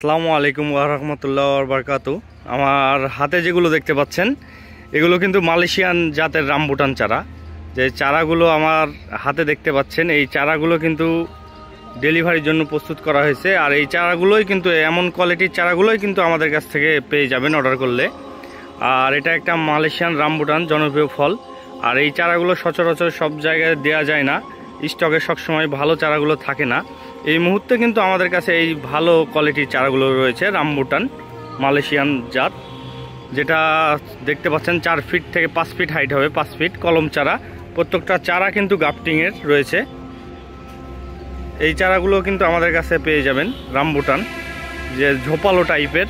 আসসালামু আলাইকুম ওয়া রাহমাতুল্লাহি ওয়া বারাকাতুহু। আমার হাতে যেগুলো দেখতে পাচ্ছেন এগুলো কিন্তু মালয়েশিয়ান জাতের রামবুটান চারা। যে চারাগুলো আমার হাতে দেখতে পাচ্ছেন এই চারাগুলো কিন্তু ডেলিভারির জন্য প্রস্তুত করা হয়েছে। আর এই চারাগুলোই কিন্তু এমন কোয়ালিটির চারাগুলোই কিন্তু আমাদের কাছ থেকে পেয়ে যাবেন অর্ডার করলে। আর এটা একটা মালয়েশিয়ান রামবুটান জনপ্রিয় ফল। আর এই চারাগুলো সচরাচর সব জায়গায় দেওয়া যায় না, স্টকে সবসময় ভালো চারাগুলো থাকে না। এই মুহূর্তে কিন্তু আমাদের কাছে এই ভালো কোয়ালিটির চারাগুলো রয়েছে রামবুটান মালয়েশিয়ান জাত, যেটা দেখতে পাচ্ছেন 4 ফিট থেকে 5 ফিট হাইট হবে, 5 ফিট কলম চারা। প্রত্যেকটা চারা কিন্তু গ্রাফটিংয়ের রয়েছে। এই চারাগুলো কিন্তু আমাদের কাছে পেয়ে যাবেন রামবুটান, যে ঝোপালো টাইপের।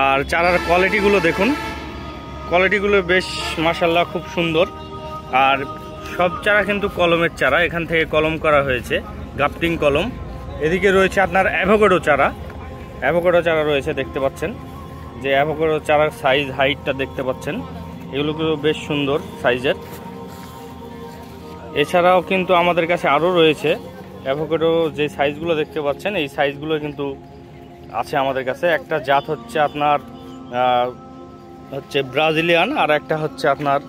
আর চারার কোয়ালিটিগুলো দেখুন, কোয়ালিটিগুলো বেশ মাশাআল্লাহ খুব সুন্দর। আর সব চারা কিন্তু কলমের চারা, এখান থেকে কলম করা হয়েছে, গ্রাফটিং কলম। এদিকে রয়েছে আপনার অ্যাভোকাডো চারা, অ্যাভোকাডো চারা রয়েছে দেখতে পাচ্ছেন, যে অ্যাভোকাডো চারার সাইজ হাইটটা দেখতে পাচ্ছেন, এগুলো বেশ সুন্দর সাইজের। এছাড়াও কিন্তু আমাদের কাছে আরও রয়েছে অ্যাভোকাডো, যে সাইজগুলো দেখতে পাচ্ছেন এই সাইজগুলো কিন্তু আছে আমাদের কাছে। একটা জাত হচ্ছে আপনার ব্রাজিলিয়ান, আর একটা হচ্ছে আপনার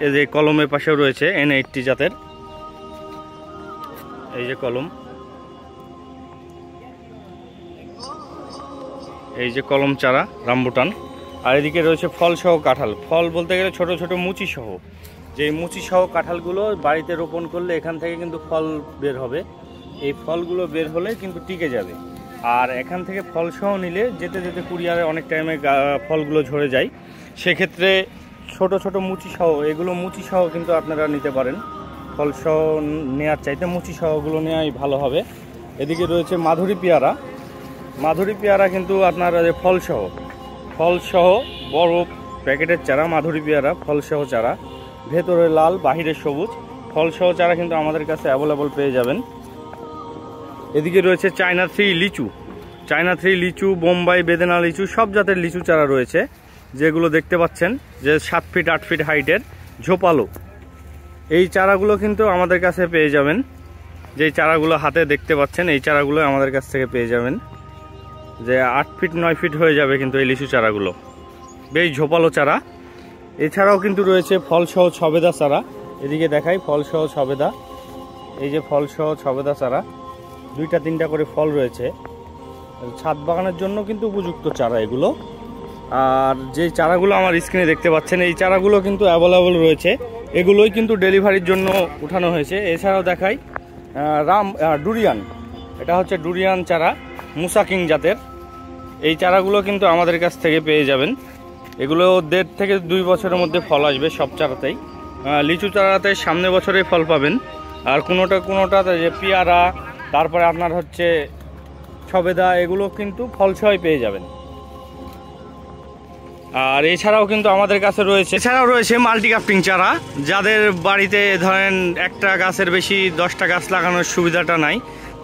এই যে কলমের পাশেও রয়েছে N80 জাতের, এই যে কলম, এই যে কলম চারা রামবুটান। আর এদিকে রয়েছে ফল সহ কাঁঠাল, ফল বলতে গেলে ছোট ছোট মুচি সহ। যে মুচি সহ কাঁঠালগুলো বাড়িতে রোপণ করলে এখান থেকে কিন্তু ফল বের হবে। এই ফলগুলো বের হলে কিন্তু টিকে যাবে। আর এখান থেকে ফল সহ নিলে যেতে যেতে কুরিয়ারে অনেক টাইমে ফলগুলো ঝরে যায়, সেক্ষেত্রে ছোট ছোট মুচি সহ, এগুলো মুচি সহ কিন্তু আপনারা নিতে পারেন। ফল সহ নেওয়ার চাইতে মুচি সহগুলো নেওয়াই ভালো হবে। এদিকে রয়েছে মাধুরী পেয়ারা, মাধুরী পেয়ারা কিন্তু আপনার ফল সহ বড় প্যাকেটের চারা মাধুরী পেয়ারা ফল সহ চারা, ভেতরে লাল বাহিরে সবুজ, ফল সহ চারা কিন্তু আমাদের কাছে অ্যাভেলেবল পেয়ে যাবেন। এদিকে রয়েছে চায়না 3 লিচু, চায়না 3 লিচু, বোম্বাই বেদেনা লিচু, সব জাতের লিচু চারা রয়েছে, যেগুলো দেখতে পাচ্ছেন যে 7 ফিট 8 ফিট হাইটের ঝোপালো। এই চারাগুলো কিন্তু আমাদের কাছে পেয়ে যাবেন, যেই চারাগুলো হাতে দেখতে পাচ্ছেন এই চারাগুলো আমাদের কাছ থেকে পেয়ে যাবেন, যে 8 ফিট 9 ফিট হয়ে যাবে কিন্তু এই লিচু চারাগুলো, বেশ ঝোপালো চারা। এছাড়াও কিন্তু রয়েছে ফল সহ ছবেদা চারা, এদিকে দেখাই ফল সহ ছবেদা, এই যে ফল সহ ছবেদা চারা, 2টা 3টা করে ফল রয়েছে। ছাদ বাগানের জন্য কিন্তু উপযুক্ত চারা এগুলো। আর যে চারাগুলো আমার স্ক্রিনে দেখতে পাচ্ছেন এই চারাগুলো কিন্তু অ্যাভেলেবল রয়েছে, এগুলোই কিন্তু ডেলিভারির জন্য উঠানো হয়েছে। এছাড়াও দেখাই ডুরিয়ান, এটা হচ্ছে ডুরিয়ান চারা মুসা কিং জাতের। এই চারাগুলো কিন্তু আমাদের কাছ থেকে পেয়ে যাবেন, এগুলো 1.5 থেকে 2 বছরের মধ্যে ফল আসবে সব চারাতেই। লিচু চারাতে সামনে বছরেই ফল পাবেন। আর কোনোটাতে যে পেয়ারা, তারপরে আপনার হচ্ছে ছবেদা, এগুলো কিন্তু ফল সহই পেয়ে যাবেন। আর এছাড়াও কিন্তু আমাদের কাছে রয়েছে মাল্টি গ্রাফটিং চারা, যাদের বাড়িতে ধরেন একটা গাছের বেশি 10টা গাছ লাগানোর সুবিধাটা নাই,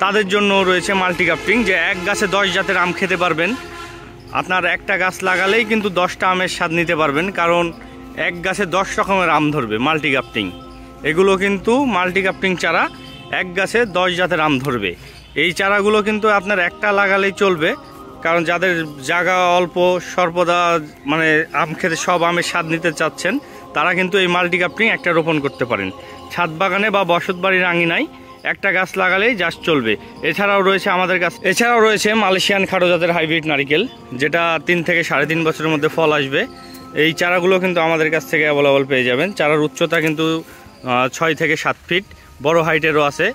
তাদের জন্য রয়েছে মাল্টি গ্রাফটিং, যে এক গাছে 10 জাতের আম খেতে পারবেন। আপনার একটা গাছ লাগালেই কিন্তু 10টা আমের স্বাদ নিতে পারবেন, কারণ এক গাছে 10 রকমের আম ধরবে মাল্টি গ্রাফটিং। এগুলো কিন্তু মাল্টি গ্রাফটিং চারা, এক গাছে 10 জাতের আম ধরবে। এই চারাগুলো কিন্তু আপনার একটা লাগালেই চলবে, কারণ যাদের জায়গা অল্প, সর্বদা মানে আম খেতে সব আমের স্বাদ নিতে চাচ্ছেন, তারা কিন্তু এই মাল্টি গ্রাফটিং একটা রোপণ করতে পারেন। ছাদ বাগানে বা বসত বাড়ির আঙিনায় একটা গাছ লাগালেই জাস্ট চলবে। এছাড়াও রয়েছে মালয়েশিয়ান খাটো জাতের হাইব্রিড নারিকেল, যেটা 3 থেকে 3.5 বছরের মধ্যে ফল আসবে। এই চারাগুলো কিন্তু আমাদের কাছ থেকে অ্যাভেলেবল পেয়ে যাবেন। চারার উচ্চতা কিন্তু 6 থেকে 7 ফিট, বড় হাইটেরও আছে।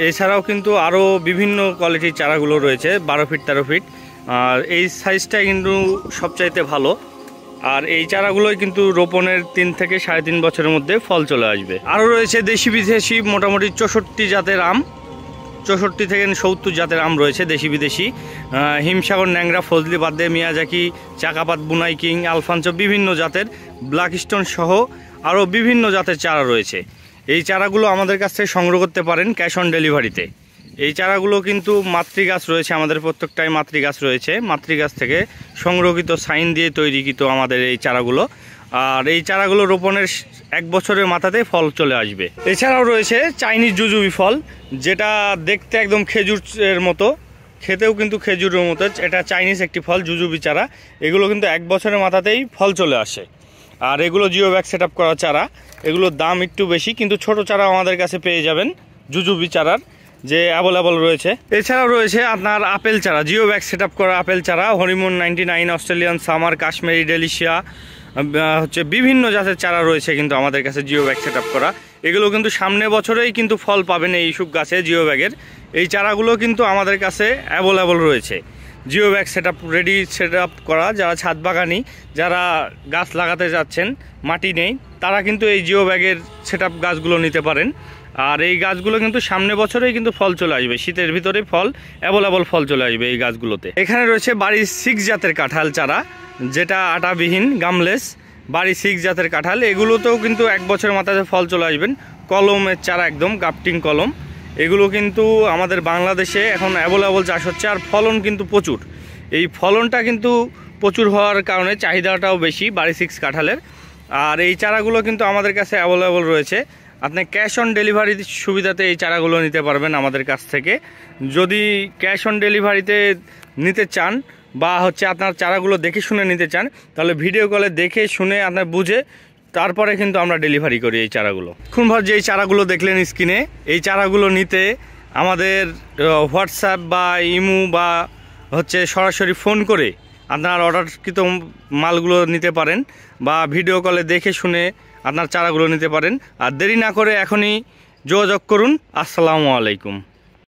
এছাড়াও কিন্তু আরও বিভিন্ন কোয়ালিটির চারাগুলো রয়েছে 12 ফিট 13 ফিট। আর এই সাইজটা কিন্তু সবচাইতে ভালো। আর এই চারাগুলোই কিন্তু রোপণের 3 থেকে 3.5 বছরের মধ্যে ফল চলে আসবে। আরও রয়েছে দেশি বিদেশি মোটামুটি 64 জাতের আম, 64 থেকে 70 জাতের আম রয়েছে দেশি বিদেশি। হিমসাগর, ন্যাংরা, ফজলি, বাদে, মিয়াজাকি, চাকাপাত, বুনাই কিং, আলফানসো, বিভিন্ন জাতের ব্ল্যাকস্টোন সহ আরও বিভিন্ন জাতের চারা রয়েছে। এই চারাগুলো আমাদের কাছ থেকে সংগ্রহ করতে পারেন ক্যাশ অন ডেলিভারিতে। এই চারাগুলো কিন্তু মাতৃগাছ রয়েছে, আমাদের প্রত্যেকটাই মাতৃগাছ রয়েছে, মাতৃগাছ থেকে সংরক্ষিত সাইন দিয়ে তৈরিকৃত আমাদের এই চারাগুলো। আর এই চারাগুলো রোপণের 1 বছরের মাথাতে ফল চলে আসবে। এছাড়াও রয়েছে চাইনিজ জুজুবি ফল, যেটা দেখতে একদম খেজুরের মতো, খেতেও কিন্তু খেজুরের মতো। এটা চাইনিজ একটি ফল, জুজুবি চারা। এগুলো কিন্তু 1 বছরের মাথাতেই ফল চলে আসে। আর এগুলো জিও ব্যাগ সেট আপ করা চারা, এগুলোর দাম একটু বেশি, কিন্তু ছোট চারা আমাদের কাছে পেয়ে যাবেন জুজুবি চারার যে অ্যাভেলেবল রয়েছে। এছাড়াও রয়েছে আপনার আপেল চারা, জিও ব্যাগ সেট আপ করা আপেল চারা, হরিমুন 99, অস্ট্রেলিয়ান সামার, কাশ্মীরি ডেলিশিয়া, হচ্ছে বিভিন্ন জাতের চারা রয়েছে কিন্তু আমাদের কাছে জিও ব্যাগ সেট আপ করা। এগুলো কিন্তু সামনে বছরেই কিন্তু ফল পাবেন এই ইস্যুক গাছে জিও ব্যাগের। এই চারাগুলো কিন্তু আমাদের কাছে অ্যাভেলেবল রয়েছে। জিও ব্যাগ সেট আপ করা, যারা ছাদ বাগানি, যারা গাছ লাগাতে যাচ্ছেন, মাটি নেই, তারা কিন্তু এই জিও ব্যাগের সেট আপ গাছগুলো নিতে পারেন। আর এই গাছগুলো কিন্তু সামনে বছরেই কিন্তু ফল চলে আসবে, শীতের ভিতরে ফল অ্যাভেলেবল ফল চলে আসবে এই গাছগুলোতে। এখানে রয়েছে বাড়ি 6 জাতের কাঁঠাল চারা, যেটা আটাবিহীন গামলেস, বাড়ি 6 জাতের কাঁঠাল। এগুলোতেও কিন্তু 1 বছরের মাথায় ফল চলে আসবেন। কলমের চারা, একদম গাফটিং কলম। এগুলো কিন্তু আমাদের বাংলাদেশে এখন অ্যাভেলেবল চাষ হচ্ছে, আর ফলন কিন্তু প্রচুর। এই ফলনটা কিন্তু প্রচুর হওয়ার কারণে চাহিদাটাও বেশি বাড়ি 6 কাঁঠালের। আর এই চারাগুলো কিন্তু আমাদের কাছে অ্যাভেলেবল রয়েছে। আপনি ক্যাশ অন ডেলিভারি সুবিধাতে এই চারাগুলো নিতে পারবেন আমাদের কাছ থেকে। যদি ক্যাশ অন ডেলিভারিতে নিতে চান বা হচ্ছে আপনার চারাগুলো দেখে শুনে নিতে চান, তাহলে ভিডিও কলে দেখে শুনে আপনার বুঝে তারপরে কিন্তু আমরা ডেলিভারি করি এই চারাগুলো। এখনভর যে চারাগুলো দেখলেন স্ক্রিনে, এই চারাগুলো নিতে আমাদের হোয়াটসঅ্যাপ বা ইমো বা হচ্ছে সরাসরি ফোন করে আপনার অর্ডারকৃত মালগুলো নিতে পারেন, বা ভিডিও কলে দেখে শুনে আপনার চারাগুলো নিতে পারেন। আর দেরি না করে এখনই যোগাযোগ করুন। আসসালামু আলাইকুম।